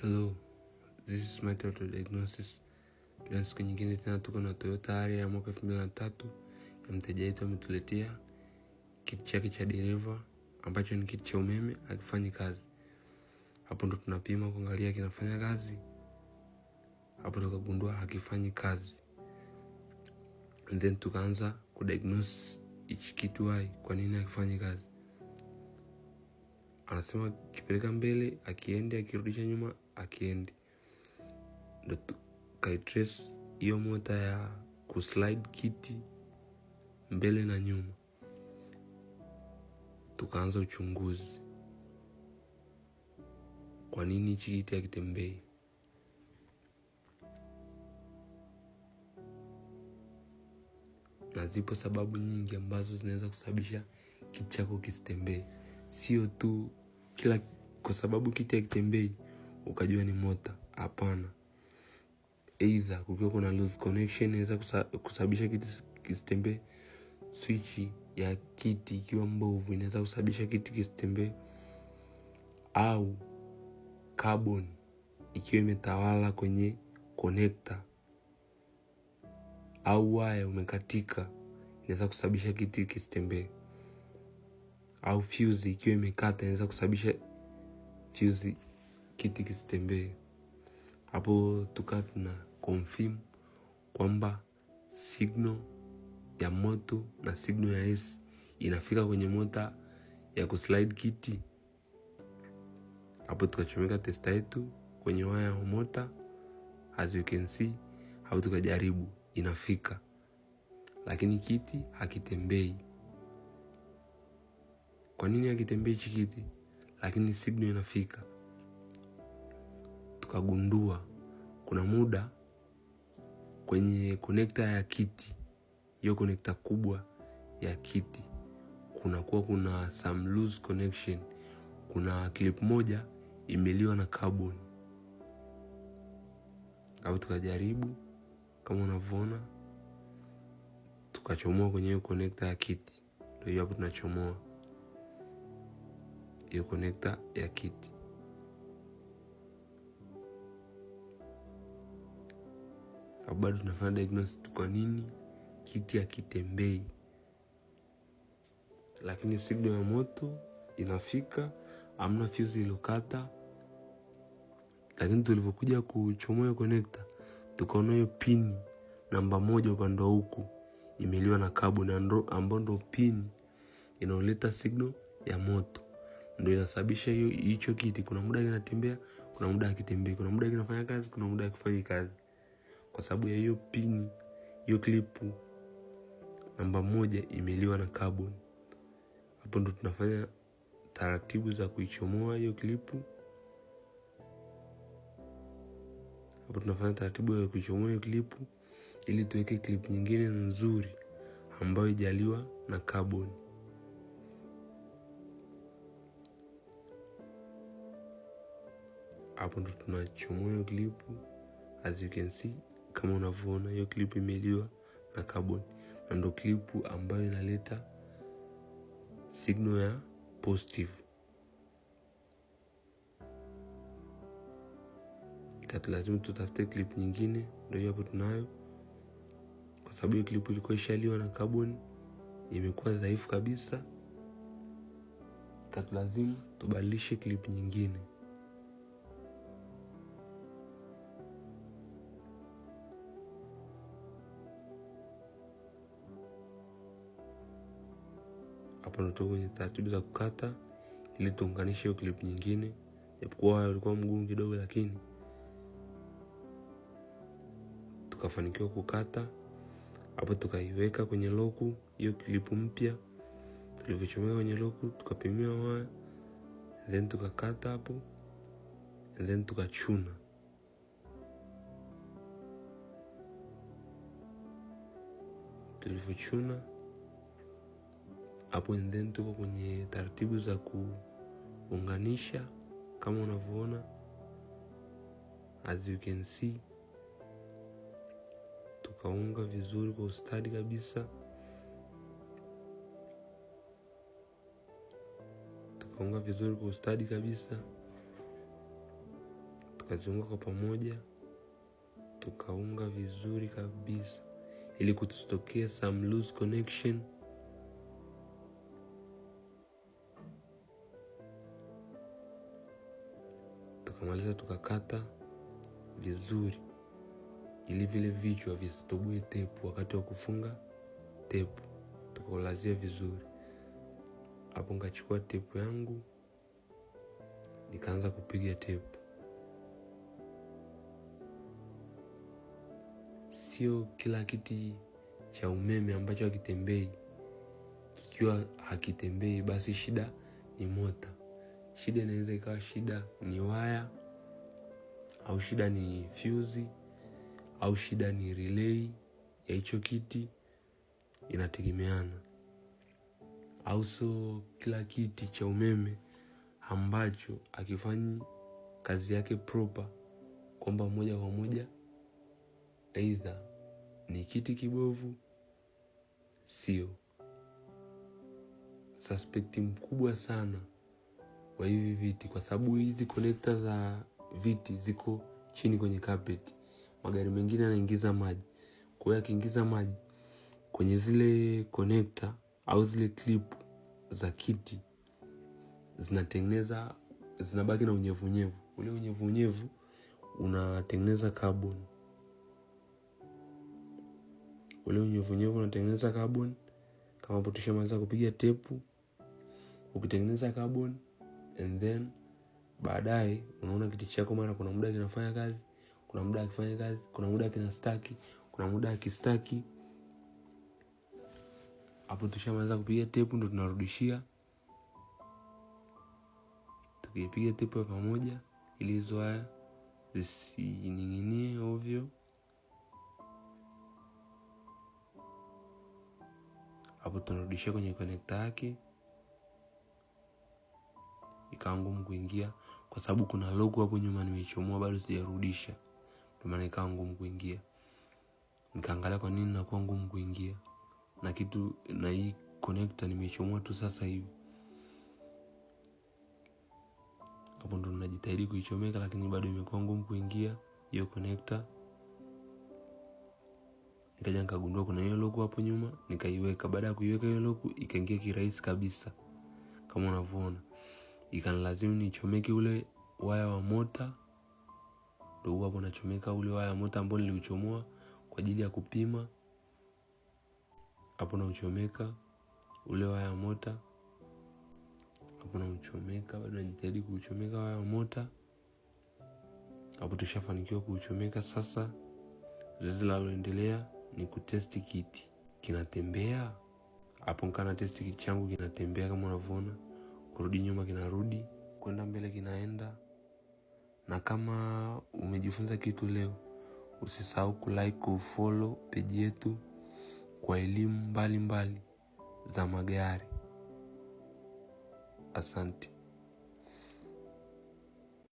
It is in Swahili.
Hello, this is my total diagnosis. Leo siku nyingine tena tuko na Toyota Harrier ya mwaka 2003 ya mteja wetu ametuletea kiti chake cha dereva ambacho ni kiti cha umeme hakifanyi kazi. Hapo ndo tunapima kuangalia kinafanya kazi. Hapo tukagundua hakifanyi kazi. And then tukaanza kudiagnose hichi kitu kwa nini hakifanyi kazi. Anasema kipeleka mbele akiende, akirudisha nyuma akiendi. Ndo kaitrace hiyo mota ya kuslide kiti mbele na nyuma. Tukaanza uchunguzi. Kwa nini hichi kiti hakitembei? Na zipo sababu nyingi ambazo zinaweza kusababisha kiti chako kisitembee. Sio tu kwa sababu kiti hakitembei ukajua ni mota. Hapana. Either kukiwa kuna loose connection inaweza kusababisha kiti kisitembee. Switch ya kiti ikiwa mbovu inaweza kusababisha kiti kisitembee. Au carbon ikiwa imetawala kwenye connector au waya umekatika inaweza kusababisha kiti kisitembee. Au fuse ikiwa imekata inaweza kusababisha kiti kisitembee. Hapo tuna confirm kwamba signal ya moto na signal ya AC inafika kwenye mota ya kuslide kiti. Hapo tukachomeka tester yetu kwenye waya ya mota, as you can see. Hapo tukajaribu, inafika, lakini kiti hakitembei. Kwa nini hakitembei kiti lakini signal inafika? Tukagundua kuna muda kwenye connector ya kiti, hiyo connector kubwa ya kiti, kuna some loose connection. Kuna clip moja imeliwa na carbon. Hapo tukajaribu kama unavyoona, tukachomoa kwenye hiyo connector ya kiti. Ndio hiyo hapo tunachomoa hiyo connector ya kiti. Hapo bado tunafanya diagnosis kwa nini kiti hakitembei. Lakini signal ya moto inafika, hamna fuse iliyokata. Lakini tulivyokuja kuchomoa connector, tukaona hiyo pin namba 1 upande huku imeliwa na carbon, ambayo ndo pin inaoleta signal ya moto. Ndio inasababisha hicho kiti kuna muda kinatembea, kuna muda hakitembei, kuna muda kinafanya kazi, kuna muda hakifanyi kazi. Kwa sababu ya hiyo pin, hiyo clip namba 1 imeliwa na carbon. Hapo ndo tunafanya taratibu za kuichomoa hiyo clip. Ili tuweke clip nyingine nzuri ambayo ijaliwa na carbon. Hapo ndo tunachomoa hiyo clip, as you can see. Kama unavyoona hiyo clip imeliwa na carbon, na ndo clip ambayo inaleta signal ya positive. Lazima tutafute clip nyingine. Ndio hapo tunayo, kwa sababu hiyo clip ilikuwa ishaliwa na carbon, imekuwa dhaifu kabisa. Lazima tubadilishe clip nyingine. Hapo ndo kwenye taratibu za kukata ili tuunganishe hiyo clip nyingine. Japokuwa ulikuwa mgumu kidogo, lakini tukafanikiwa kukata. Hapo tukaiweka kwenye loku hiyo clip mpya. Tulivyochomeka kwenye loku, tukapimia waya, then tukakata hapo, and then tukachuna. Tulivyochuna hapo, and then tuko kwenye taratibu za kuunganisha kama unavyoona, as you can see. Tukaunga vizuri kwa ustadi kabisa. tukaziunga kwa pamoja, tukaunga vizuri kabisa ili kututokea some loose connection. Tukamaliza tukakata vizuri ili vile vichwa visitoboe tepu wakati wa kufunga tepu. Tukaulazia vizuri. Hapo nikachukua tepu yangu nikaanza kupiga tepu. Sio kila kiti cha umeme ambacho hakitembei, kikiwa hakitembei basi shida ni mota. Shida inaweza ikawa shida ni waya, au shida ni fuse, au shida ni relay ya hicho kiti, inategemeana. Au so kila kiti cha umeme ambacho hakifanyi kazi yake proper, kwamba moja kwa moja either ni kiti kibovu. Sio suspect mkubwa sana wa hivi viti, kwa sababu hizi connector za viti ziko chini kwenye carpet. Magari mengine yanaingiza maji, kwa hiyo akiingiza maji kwenye zile connector au zile clip za kiti, zinabaki na unyevunyevu. Ule unyevunyevu unatengeneza carbon. Kama hapo tushamaliza kupiga tepu, ukitengeneza carbon, and then baadaye unaona kiti chako mara kuna muda kinafanya kazi, kuna muda hakifanya kazi, kuna muda kinastaki, kuna muda hakistaki. Hapo tushamaliza kupiga tepu ndo tunarudishia. Tukipiga tepu ya pamoja ili hizo waya zisining'inie ovyo. Hapo tunarudishia kwenye connector yake. Ikawa ngumu kuingia kwa sababu kuna logo hapo nyuma nimeichomoa bado sijarudisha, ndio maana ikawa ngumu kuingia. Nikaangalia kwa nini inakuwa ngumu kuingia na hii connector nimeichomoa tu sasa hivi. Hapo ndo ninajitahidi kuichomeka, lakini bado imekuwa ngumu kuingia hiyo connector. Nikaja nikagundua kuna hiyo logo hapo nyuma, nikaiweka. Baada ya kuiweka hiyo logo ikaingia kirahisi kabisa kama unavyoona. Ikanilazimu nichomeke ule waya wa mota. Ndio hapo nachomeka ule waya wa mota ambao niliuchomoa kwa ajili ya kupima. Hapo nauchomeka ule waya wa mota. Hapo nauchomeka, bado najitahidi kuuchomeka waya wa mota. Hapo tushafanikiwa kuuchomeka. Sasa zoezi linaloendelea ni kutesti kiti kinatembea. Hapo nikana testi kiti changu kinatembea kama unavyoona. Kurudi nyuma kinarudi, kwenda mbele kinaenda. Na kama umejifunza kitu leo, usisahau kulike, kufollow page yetu kwa elimu mbalimbali za magari. Asante.